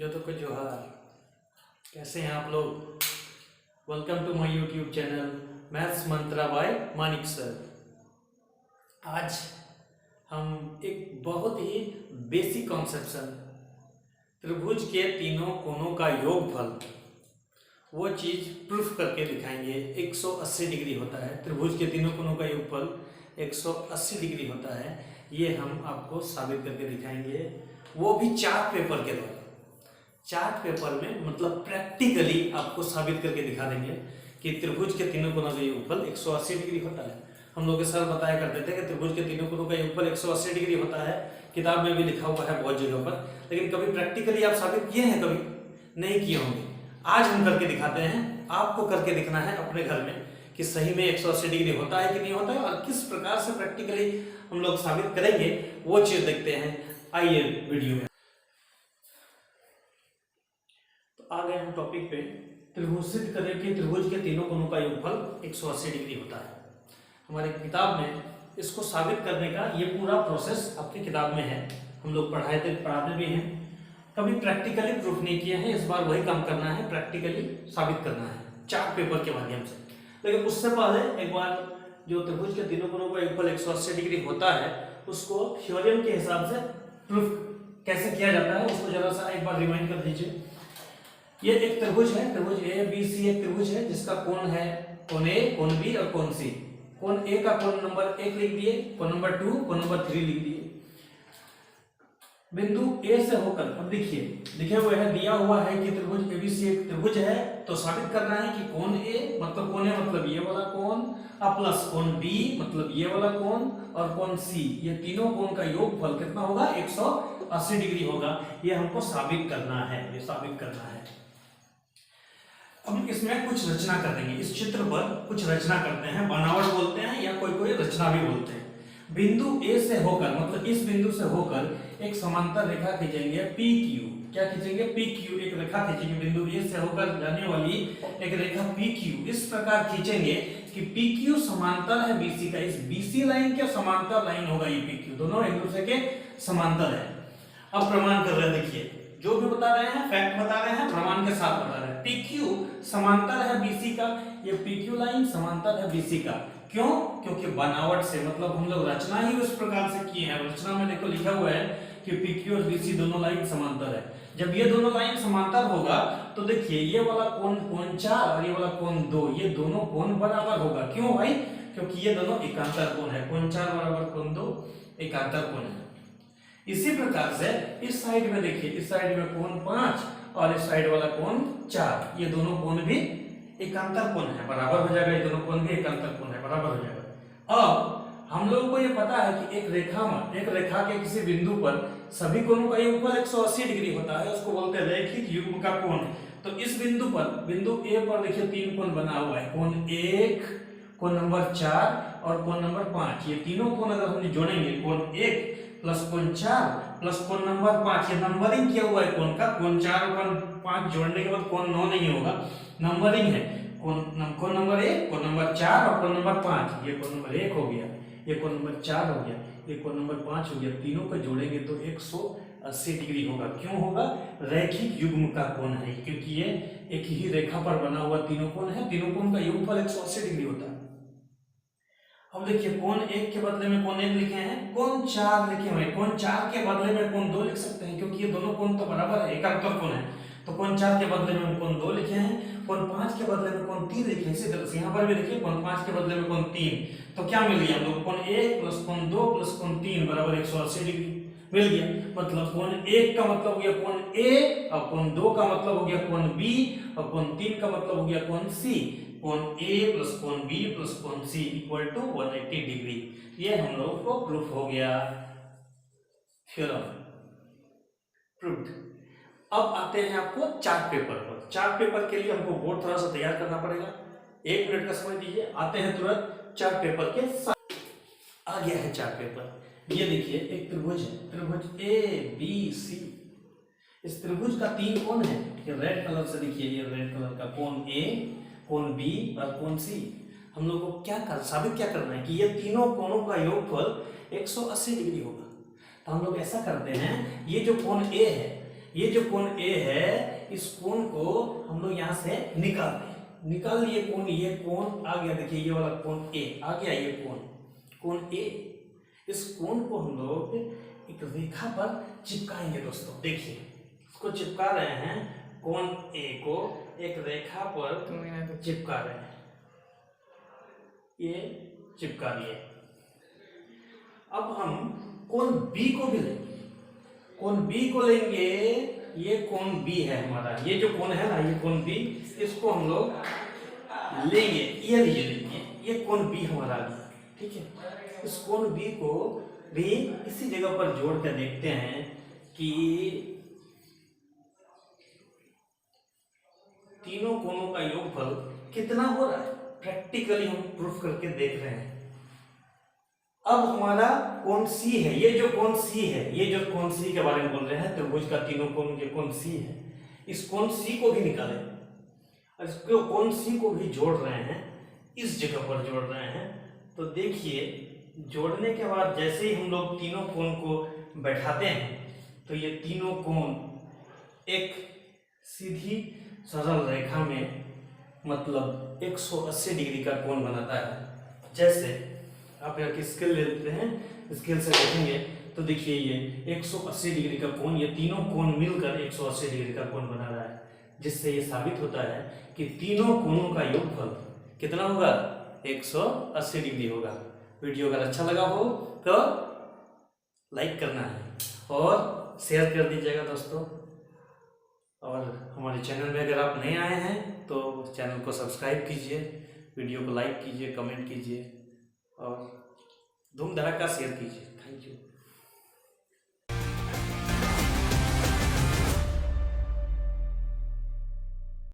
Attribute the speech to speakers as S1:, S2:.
S1: जो तो कुछ जोहार। कैसे हैं आप लोग? Welcome to my YouTube channel maths Mantra by Manik sir. आज हम एक बहुत ही बेसिक कॉन्सेप्शन त्रिभुज के तीनों कोणों का योगफल वो चीज़ प्रूफ करके दिखाएंगे। 180 डिग्री होता है त्रिभुज के तीनों कोणों का योगफल 180 डिग्री होता है। ये हम आपको साबित करके दिखाएंगे, वो भी चार्ट पेपर के द्वारा। चार्ट पेपर में मतलब प्रैक्टिकली आपको साबित करके दिखा देंगे कि त्रिभुज के तीनों कोणों का योगफल 180 डिग्री होता है। हम लोग के सर बताया करते थे कि त्रिभुज के तीनों कोणों का योगफल 180 डिग्री होता है, किताब में भी लिखा हुआ है बहुत जगह पर, लेकिन कभी प्रैक्टिकली आप साबित किए हैं? कभी नहीं किए होंगे। आज हम करके दिखाते हैं, आपको करके दिखना है अपने घर में कि सही में 180 डिग्री होता है कि नहीं होता है, और किस प्रकार से प्रैक्टिकली हम लोग साबित करेंगे वो चीज देखते हैं। आइए वीडियो में। तो आ गए हम टॉपिक पे। त्रिभुज सिद्ध करें कि त्रिभुज के तीनों कोणों का योगफल 180 डिग्री होता है। हमारी किताब में इसको साबित करने का ये पूरा प्रोसेस आपकी किताब में है। हम लोग पढ़ाते भी हैं, कभी प्रैक्टिकली प्रूफ नहीं किए हैं। इस बार वही काम करना है, प्रैक्टिकली साबित करना है चार्ट पेपर के माध्यम से। लेकिन उससे पहले एक बार जो त्रिभुज के तीनों कोणों का योगफल 180 डिग्री होता है उसको थ्योरम के हिसाब से प्रूफ कैसे किया जाता है उसको जरा सा एक बार रिमाइंड कर दीजिए। ये एक त्रिभुज है, त्रिभुज ए बी सी एक त्रिभुज है जिसका कोण है कोण ए, कोण बी और कोण सी। कोण ए का कोण नंबर 1 लिख दिए, कोण नंबर 2, कोण नंबर 3 लिख दिए। बिंदु ए से होकर अब देखिए लिखे हुए है, दिया हुआ है कि त्रिभुज एबीसी एक त्रिभुज है, तो साबित करना है कि कोण ए मतलब कोण ए मतलब ये वाला कोण और प्लस कोण बी मतलब ये वाला कोण और कोण सी, ये तीनों कोण का योगफल कितना होगा? 180 डिग्री होगा। ये हमको साबित करना है, ये साबित करना है। अब इसमें कुछ रचना कर देंगे, इस चित्र पर कुछ रचना करते हैं, बनावट बोलते हैं या कोई कोई रचना भी बोलते हैं। बिंदु ए से होकर मतलब इस बिंदु से होकर एक समांतर रेखा खींचेंगे पी क्यू। क्या खींचेंगे? पी क्यू, एक रेखा खींचेंगे बिंदु ए से होकर जाने वाली एक रेखा पी क्यू। इस प्रकार खींचेंगे कि पी क्यू समांतर है बीसी का। इस बीसी लाइन के समांतर लाइन होगा ये पी क्यू, दोनों एक दूसरे के समांतर है। अब प्रमाण कर रहे हैं, देखिए जो भी बता रहे हैं फैक्ट बता रहे हैं, प्रमाण के साथ बता रहे हैं। पी क्यू समांतर है बीसी का, ये पी क्यू लाइन समांतर है बीसी का। क्यों? क्योंकि बनावट से मतलब हम लोग रचना ही उस प्रकार से किए हैं। रचना में देखो लिखा हुआ है कि पी क्यू और बीसी दोनों लाइन समांतर है। जब ये दोनों लाइन समांतर होगा तो देखिए ये वाला कोण कोण 4 और ये वाला कोण 2, ये दोनों कोण बराबर होगा। क्यों भाई? क्योंकि ये दोनों एकांतर कोण है। कोण 4 बराबर कोण 2 एकांतर कोण है। इसी प्रकार से इस साइड में देखिए, इस साइड में कोण 5 और इस साइड वाला कोण 4, ये दोनों कोण भी एकांतर कोण है, बराबर हो जाएगा। ये दोनों कोण भी एकांतर कोण है, बराबर हो जाएगा। अब हम लोगों को ये पता है कि एक रेखा के किसी बिंदु पर सभी कोणों का योगफल 180 डिग्री होता है, उसको बोलते हैं रैखिक युग्म का कोण। तो इस बिंदु पर, बिंदु ए पर देखिए 3 कोण बना हुआ है, कोण 1, कोण नंबर 4 और कोण नंबर 5। ये तीनों कोण अगर हम जोड़ेंगे, कोण 1 प्लस कोण 4 प्लस कोण नंबर 5, ये नंबरिंग किया हुआ है कोण का। कोण 4 और कोण 5 जोड़ने के बाद कोण 9 नहीं होगा, नंबरिंग है। कोण नंबर 1, कोण नंबर 4 और कोण नंबर 5। ये कोण नंबर 1 हो गया, ये कोण नंबर 4 हो गया, ये कोण नंबर 5 हो गया। तीनों को जोड़ेंगे तो 180 डिग्री होगा। क्यों होगा? रैखिक युग्म का कोण है, क्योंकि ये एक ही रेखा पर बना हुआ तीनों कोण है। तीनों कोण का योगफल 180 डिग्री होता है। अब देखिए कोण 1 के बदले में कोण 1 लिखे हैं, कोण 4 लिखे हुए हैं। कोण 4 के बदले में कोण 2 लिख सकते हैं, क्योंकि ये दोनों कोण तो बराबर है, एकांतर कोण है। तो कोण 4 के बदले में कोण 2 लिखे हैं, कोण 5 के बदले में कोण 3 लिखे हैं। इसी तरह से यहाँ पर भी देखिए कोण 5 के बदले में कोण 3। तो क्या मिल गया हम लोग? कोण 1 प्लस कोण 2 प्लस कोण 3 बराबर 180 डिग्री मिल गया। मतलब कोण 1 का मतलब हो गया कोण ए, और कोण 2 का मतलब हो गया कोण बी, और कोण 3 का मतलब हो गया कोण सी। कोण ए प्लस कोण बी प्लस कोण सी इक्वल टू 180 डिग्री। ये हम लोग को प्रूफ हो गया, थ्योरम प्रूव्ड। अब आते हैं आपको चार्ट पेपर पर। चार्ट पेपर के लिए हमको बोर्ड थोड़ा सा तैयार करना पड़ेगा, 1 मिनट का समय दीजिए। आते हैं तुरंत चार्ट पेपर के साथ। आ गया है चार्ट पेपर। ये देखिए एक त्रिभुज है, त्रिभुज ए बी सी। इस त्रिभुज का 3 कोण है, रेड कलर से देखिए, ये रेड कलर का कोण ए, कोण बी और कोण सी। हम लोग को साबित क्या करना है कि ये तीनों कोणों का योगफल 180 डिग्री होगा। तो हम लोग ऐसा करते हैं, ये जो कोण ए है ये जो कोण ए है, इस कोण को हम लोग यहाँ से निकाल लिए कोण, ये कोण आ गया, देखिए ये वाला कोण ए आ गया, ये कोण ए। इस कोण को हम लोग एक रेखा पर चिपकाएंगे दोस्तों। देखिए इसको चिपका रहे हैं, कोण ए को एक रेखा पर चिपका रहे हैं, ये चिपका दिए। अब हम कोण बी को भी लेंगे, कोण बी को लेंगे, ये कोण बी है हमारा, ये जो कोण है ना, ये कोण बी, इसको हम लोग लेंगे, ये लेंगे, ये कोण बी हमारा, ठीक है। इस कोण बी को भी इसी जगह पर जोड़ कर देखते हैं कि तीनों कोणों का योगफल कितना हो रहा है। प्रैक्टिकली हम प्रूफ करके देख रहे हैं। अब हमारा कोण सी है, ये जो कोण सी है, ये जो कोण सी के बारे में बोल रहे हैं, त्रिभुज का तीनों कोण, ये कोण सी है, इस कोण सी को भी निकालें और इसको कोण सी को भी जोड़ रहे हैं, इस जगह पर जोड़ रहे हैं। तो देखिए जोड़ने के बाद जैसे ही हम लोग तीनों कोण को बैठाते हैं तो ये तीनों कोण एक सीधी सरल रेखा में मतलब 180 डिग्री का कोण बनाता है। जैसे आप यहाँ की स्केल ले लेते हैं, स्केल से देखेंगे तो देखिए ये 180 डिग्री का कोण, ये तीनों कोण मिलकर 180 डिग्री का कोण बना रहा है, जिससे ये साबित होता है कि तीनों कोणों का योगफल कितना होगा, 180 डिग्री होगा। वीडियो अगर अच्छा लगा हो तो लाइक करना है और शेयर कर दीजिएगा दोस्तों। और हमारे चैनल में अगर आप नए आए हैं तो चैनल को सब्सक्राइब कीजिए, वीडियो को लाइक कीजिए, कमेंट कीजिए और धूम धड़ाका शेयर कीजिए। Thank you.